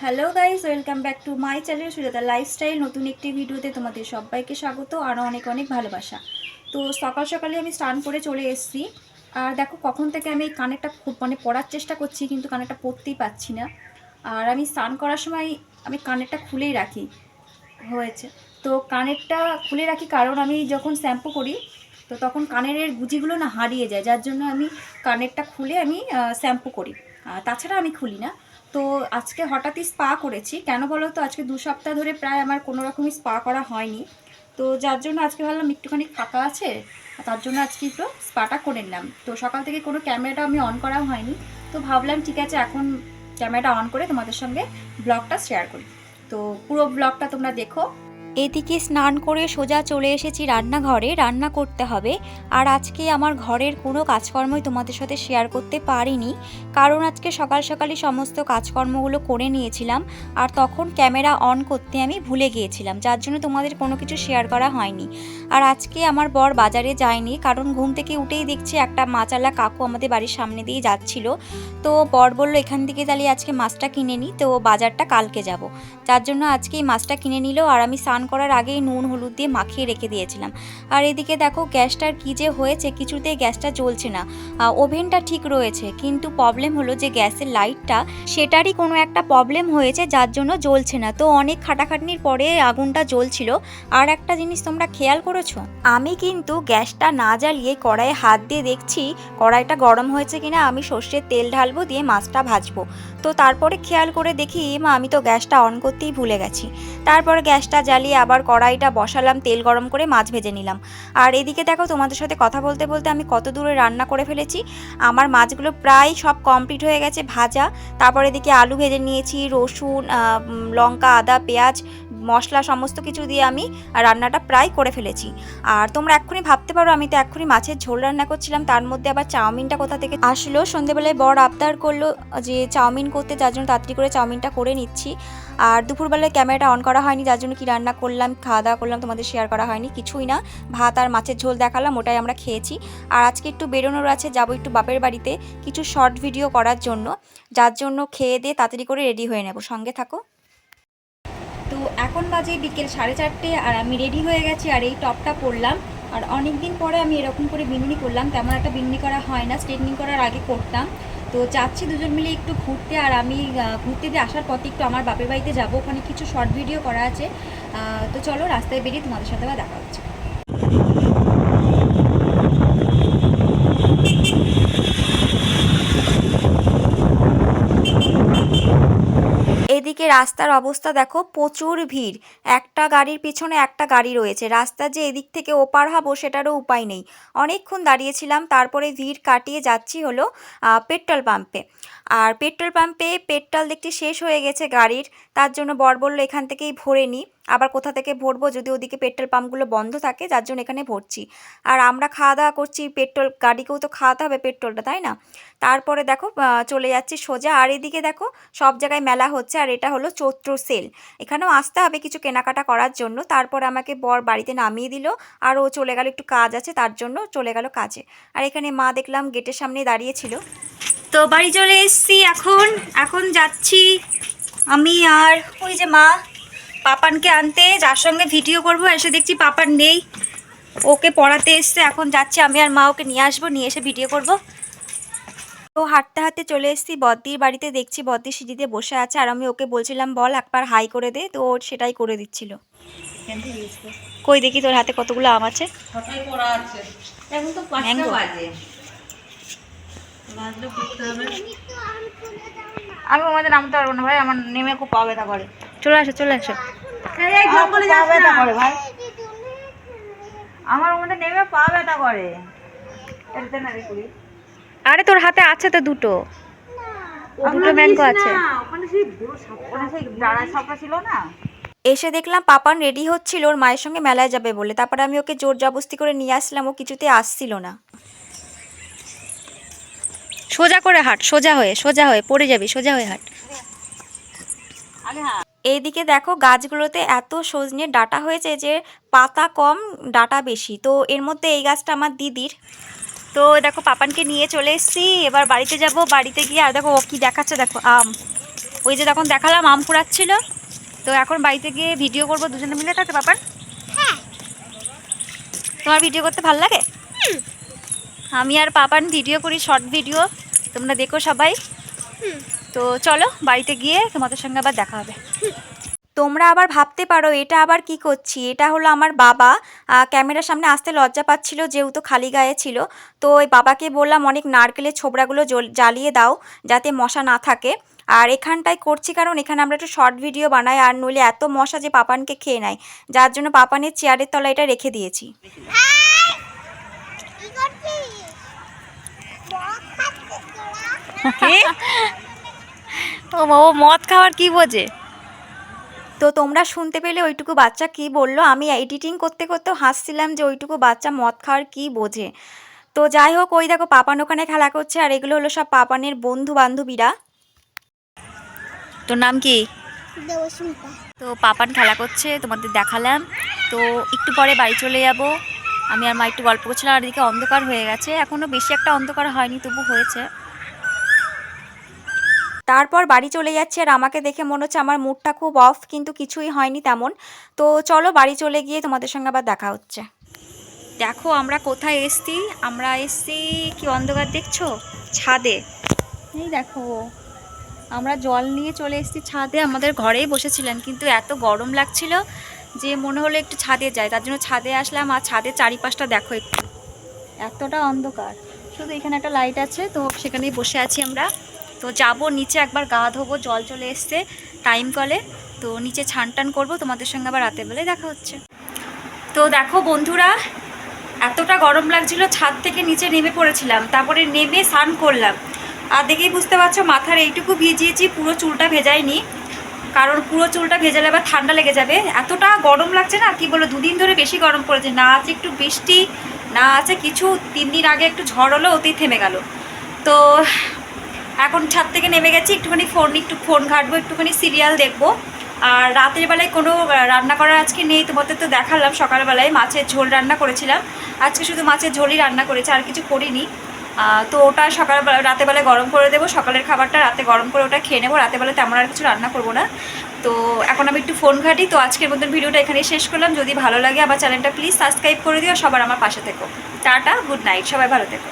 Hello guys, welcome back to my channel Sujata lifestyle. নতুন একটি ভিডিওতে তোমাদের সবাইকে স্বাগত আর অনেক অনেক ভালোবাসা। তো সকাল সকালে আমি স্নান করে চলে এসেছি। আর দেখো কখন থেকে আমি এই কানেরটা খুব পরার চেষ্টা করছি, কিন্তু কানেরটা পরতেই পারছি না। আর আমি স্নান করার সময় আমি কানেরটা খুলেই রাখি হয়েছে। তো কানেরটা খুলে রাখি কারণ আমি যখন শ্যাম্পু করি তো তখন কানের গুজিগুলো না হারিয়ে যায়, যার জন্য আমি কানেরটা খুলে আমি শ্যাম্পু করি। তাছাড়া আমি খুলি না। তো আজকে হঠাৎই স্পা করেছি, কেন বলো তো, আজকে 2 সপ্তাহ ধরে প্রায় আমার কোনো রকমই স্পা করা হয়নি। তো যার জন্য আজকে ভাবলাম একটুখানি ফাঁকা আছে, তার জন্য আজকে একটু স্পাটা করে নিলাম। তো সকাল থেকে কোনো ক্যামেরাটা আমি অন করাও হয়নি, তো ভাবলাম ঠিক আছে এখন ক্যামেরাটা অন করে তোমাদের সঙ্গে ব্লগটা শেয়ার করি। তো পুরো ব্লগটা তোমরা দেখো। এদিকে স্নান করে সোজা চলে এসেছি রান্নাঘরে, রান্না করতে হবে। আর আজকে আমার ঘরের কোনো কাজকর্মই তোমাদের সাথে শেয়ার করতে পারিনি, কারণ আজকে সকাল সকালই সমস্ত কাজকর্মগুলো করে নিয়েছিলাম আর তখন ক্যামেরা অন করতে আমি ভুলে গিয়েছিলাম, যার জন্য তোমাদের কোনো কিছু শেয়ার করা হয়নি। আর আজকে আমার বর বাজারে যায়নি, কারণ ঘুম থেকে উঠেই দেখছি একটা মাছওয়ালা কাকু আমাদের বাড়ির সামনে দিয়ে যাচ্ছিল। তো বর বললো এখান থেকে তাহলে আজকে মাছটা কিনে নিই, তো বাজারটা কালকে যাব, যার জন্য আজকে এই মাছটা কিনে নিল। আর আমি স্নান করার আগেই নুন হলুদ দিয়ে মাখিয়ে রেখে দিয়েছিলাম। আর এদিকে দেখো গ্যাসটার কী যে হয়েছে, কিছুতেই গ্যাসটা জ্বলছে না। ওভেনটা ঠিক রয়েছে, কিন্তু প্রবলেম হলো যে গ্যাসের লাইটটা সেটারই কোনো একটা প্রবলেম হয়েছে, যার জন্য জ্বলছে না। তো অনেক খাটাখাটনির পরে আগুনটা জ্বলছিল। আর একটা জিনিস তোমরা খেয়াল করেছো, আমি কিন্তু গ্যাসটা না জ্বালিয়ে কড়াইয়ে হাত দিয়ে দেখছি কড়াইটা গরম হয়েছে কিনা, আমি সর্ষের তেল ঢালবো দিয়ে মাছটা ভাজবো। তো তারপরে খেয়াল করে দেখি মা আমি তো গ্যাসটা অন করতেই ভুলে গেছি। তারপরে গ্যাসটা জ্বালিয়ে আবার কড়াইটা বসালাম, তেল গরম করে মাছ ভেজে নিলাম। আর এদিকে দেখো তোমাদের সাথে কথা বলতে বলতে আমি কত দূরে রান্না করে ফেলেছি। আমার মাছগুলো প্রায় সব কমপ্লিট হয়ে গেছে ভাজা। তারপরে এদিকে আলু ভেজে নিয়েছি, রসুন লঙ্কা আদা পেঁয়াজ মশলা সমস্ত কিছু দিয়ে আমি রান্নাটা প্রায় করে ফেলেছি। আর তোমরা এক্ষুনি ভাবতে পারো আমি তো এক্ষুনি মাছের ঝোল রান্না করছিলাম, তার মধ্যে আবার চাউমিনটা কোথা থেকে আসলো। সন্ধেবেলায় বর আবদার করলো যে চাউমিন করতে, যার জন্য তাড়াতাড়ি করে চাউমিনটা করে নিচ্ছি। আর দুপুরবেলায় ক্যামেরাটা অন করা হয়নি, যার জন্য কি রান্না করলাম খাওয়া দাওয়া করলাম তোমাদের শেয়ার করা হয়নি, কিছুই না। ভাত আর মাছের ঝোল দেখালাম, ওটাই আমরা খেয়েছি। আর আজকে একটু বেরোনোর আছে, যাবো একটু বাপের বাড়িতে কিছু শর্ট ভিডিও করার জন্য, যার জন্য খেয়ে দিয়ে তাড়াতাড়ি করে রেডি হয়ে নেব, সঙ্গে থাকো। তো এখন বাজে বিকেল 4:30 আর আমি রেডি হয়ে গেছি আর এই টপটা পরলাম। আর অনেক দিন পরে আমি এরকম করে বিনুনি করলাম, তেমন একটা বিনুনি করা হয় না, স্ট্রেটনিং করার আগে করতাম। তো যাচ্ছি দুজন মিলে একটু ঘুরতে, আর আমি ঘুরতে দিয়ে আসার পথে একটু আমার বাপের বাড়িতে যাব, ওখানে কিছু শর্ট ভিডিও করা আছে। তো চলো রাস্তায় বেরিয়ে তোমাদের সাথে আবার দেখা হচ্ছে। এদিকে রাস্তার অবস্থা দেখো, প্রচুর ভিড়, একটা গাড়ির পিছনে একটা গাড়ি রয়েছে। রাস্তা যে এদিক থেকে ওপার হবো সেটারও উপায় নেই। অনেকক্ষণ দাঁড়িয়েছিলাম, তারপরে ভিড় কাটিয়ে যাচ্ছি হলো পেট্রোল পাম্পে। আর পেট্রোল পাম্পে পেট্রোল দেখতে শেষ হয়ে গেছে গাড়ির, তার জন্য বর বললো এখান থেকেই ভরে নিই। আবার কোথা থেকে ভরবো যদি ওদিকে পেট্রোল পাম্পগুলো বন্ধ থাকে, যার জন্য এখানে ভরছি। আর আমরা খাওয়া দাওয়া করছি, পেট্রোল গাড়িকেও তো খাওয়াতে হবে পেট্রোলটা, তাই না? তারপরে দেখো চলে যাচ্ছি সোজা। আর এদিকে দেখো সব জায়গায় মেলা হচ্ছে, আর এটা হলো চৈত্র সেল, এখানেও আসতে হবে কিছু কেনাকাটা করার জন্য। তারপর আমাকে বর বাড়িতে নামিয়ে দিল, আর ও চলে গেল, একটু কাজ আছে তার জন্য চলে গেল কাজে। আর এখানে মা দেখলাম গেটের সামনে দাঁড়িয়েছিল। তো বাড়ি চলে এসেছি, এখন এখন যাচ্ছি আমি আর ওই যে মা পাপানকে আনতে, যার সঙ্গে ভিডিও করব। এসে দেখছি পাপান নেই, ওকে পড়াতে এসছে। এখন যাচ্ছি আমি আর মা, ওকে নিয়ে আসবো, নিয়ে এসে ভিডিও করব। তো হাঁটতে হাঁটতে চলে এসেছি বদ্দির বাড়িতে, দেখছি বদ্দি সিঁড়িতে বসে আছে, আর আমি ওকে বলছিলাম বল একবার হাই করে দে, তো ও সেটাই করে দিচ্ছিল। কই দেখি তোর হাতে কতগুলো আম আছে। এখন তো ম্যাঙ্গো। আমি আমাদের নামতে পারবো না ভাই, আমার নেমে খুব পা ব্যথা করে। চলে আসো চলে আসো। ভাই আমার মধ্যে নেমে পা ব্যথা করে। আরে তোর হাতে আছে তো দুটো, দুটো ম্যাঙ্গো আছে। ছিল না। এসে দেখলাম পাপান রেডি হচ্ছিল ওর মায়ের সঙ্গে মেলায় যাবে বলে, তারপরে আমি ওকে জোর জবরদস্তি করে নিয়ে আসলাম, ও কিছুতে আসছিল না। সোজা করে হাঁট, সোজা হয়ে পড়ে যাবি, সোজা হয়ে হাঁট। এইদিকে দেখো গাছগুলোতে এত সজনে ডাঁটা হয়েছে যে পাতা কম ডাঁটা বেশি। তো এর মধ্যে এই গাছটা আমার দিদির। তো দেখো পাপানকে নিয়ে চলে এসেছি, এবার বাড়িতে যাব। বাড়িতে গিয়ে আর দেখো ও কি দেখাচ্ছে, দেখো আম। ওই যে তখন দেখালাম আম কুড়াচ্ছিল। তো এখন বাড়িতে গিয়ে ভিডিও করবো দুজনে মিলে, তাতে পাপান। তোমার ভিডিও করতে ভালো লাগে? আমি আর পাপান ভিডিও করি, শর্ট ভিডিও, তোমরা দেখো সবাই। তো চলো বাড়িতে গিয়ে তোমাদের সঙ্গে আবার দেখা হবে। তোমরা আবার ভাবতে পারো এটা আবার কি করছি, এটা হলো আমার বাবা। ক্যামেরার সামনে আসতে লজ্জা পাচ্ছিল যেহেতু খালি গায়ে ছিল। তো ওই বাবাকে বললাম অনেক নারকেলের ছোবড়াগুলো জ্বালিয়ে দাও যাতে মশা না থাকে। আর এখানটায় করছি কারণ এখানে আমরা একটু শর্ট ভিডিও বানাই, আর নইলে এত মশা যে পাপানকে খেয়ে নেয়, যার জন্য পাপানের চেয়ারের তলায় এটা রেখে দিয়েছি। ও মদ খাওয়ার কি বোঝে? তো তোমরা শুনতে পেলে ওইটুকু বাচ্চা কি বললো। আমি এডিটিং করতে করতেও হাসছিলাম যে ওইটুকু বাচ্চা মদ খাওয়ার কি বোঝে। তো যাই হোক, ওই দেখো পাপান ওখানে খেলা করছে, আর এগুলো হলো সব পাপানের বন্ধু বান্ধবীরা। তোর নাম কি? তো পাপান খেলা করছে, তোমাদের দেখালাম। তো একটু পরে বাড়ি চলে যাব। আমি আর মা একটু গল্প করছিলাম, আর এদিকে অন্ধকার হয়ে গেছে, এখনও বেশি একটা অন্ধকার হয়নি, তবু হয়েছে। তারপর বাড়ি চলে যাচ্ছে, আর আমাকে দেখে মনে হচ্ছে আমার মুডটা খুব অফ, কিন্তু কিছুই হয়নি তেমন। তো চলো বাড়ি চলে গিয়ে তোমাদের সঙ্গে আবার দেখা হচ্ছে। দেখো আমরা কোথায় এসছি, আমরা এসছি কি অন্ধকার দেখছো? ছাদে। এই দেখো আমরা জল নিয়ে চলে এসেছি ছাদে, আমাদের ঘরেই বসেছিলাম, কিন্তু এত গরম লাগছিল যে মনে হলো একটু ছাদে যাই, তার জন্য ছাদে আসলাম। আর ছাদের চারিপাশটা দেখো একটু, এতটা অন্ধকার, শুধু এখানে একটা লাইট আছে, তো সেখানেই বসে আছি আমরা। তো যাব নিচে একবার গা ধোবো, জল চলে এসছে টাইম কলে, তো নিচে ছান টান করবো, তোমাদের সঙ্গে আবার রাতের বেলায় দেখা হচ্ছে। তো দেখো বন্ধুরা, এতটা গরম লাগছিল, ছাদ থেকে নিচে নেমে পড়েছিলাম, তারপরে নেমে স্নান করলাম। আর দেখেই বুঝতে পারছো মাথার এইটুকু ভিজিয়েছি, পুরো চুলটা ভেজাইনি, কারণ পুরো চুলটা ভেজালে আবার ঠান্ডা লেগে যাবে। এতটা গরম লাগছে না কি বলো, দুদিন ধরে বেশি গরম পড়েছে, না আছে একটু বৃষ্টি, না আছে কিছু। 3 দিন আগে একটু ঝড় হলো, ওতেই থেমে গেল। তো এখন ছাদ থেকে নেমে গেছি, একটু ফোন ঘাঁটবো, একটুখানি সিরিয়াল দেখবো। আর রাতের বেলায় কোনো রান্না করার আজকে নেই, তোমাদের তো দেখালাম সকালবেলায় মাছের ঝোল রান্না করেছিলাম, আজকে শুধু মাছের ঝোলই রান্না করেছি, আর কিছু করিনি। তো ওটা রাতেবেলায় গরম করে দেবো, সকালের খাবারটা রাতে গরম করে ওটা খেয়ে নেবো, রাতেবেলা তেমন আর কিছু রান্না করবো না। তো এখন আমি একটু ফোন ঘাঁটি। তো আজকের মতন ভিডিওটা এখানেই শেষ করলাম। যদি ভালো লাগে আমার চ্যানেলটা প্লিজ সাবস্ক্রাইব করে দিও, সবার আমার পাশে থেকো। টাটা, গুড নাইট, সবাই ভালো থেকো।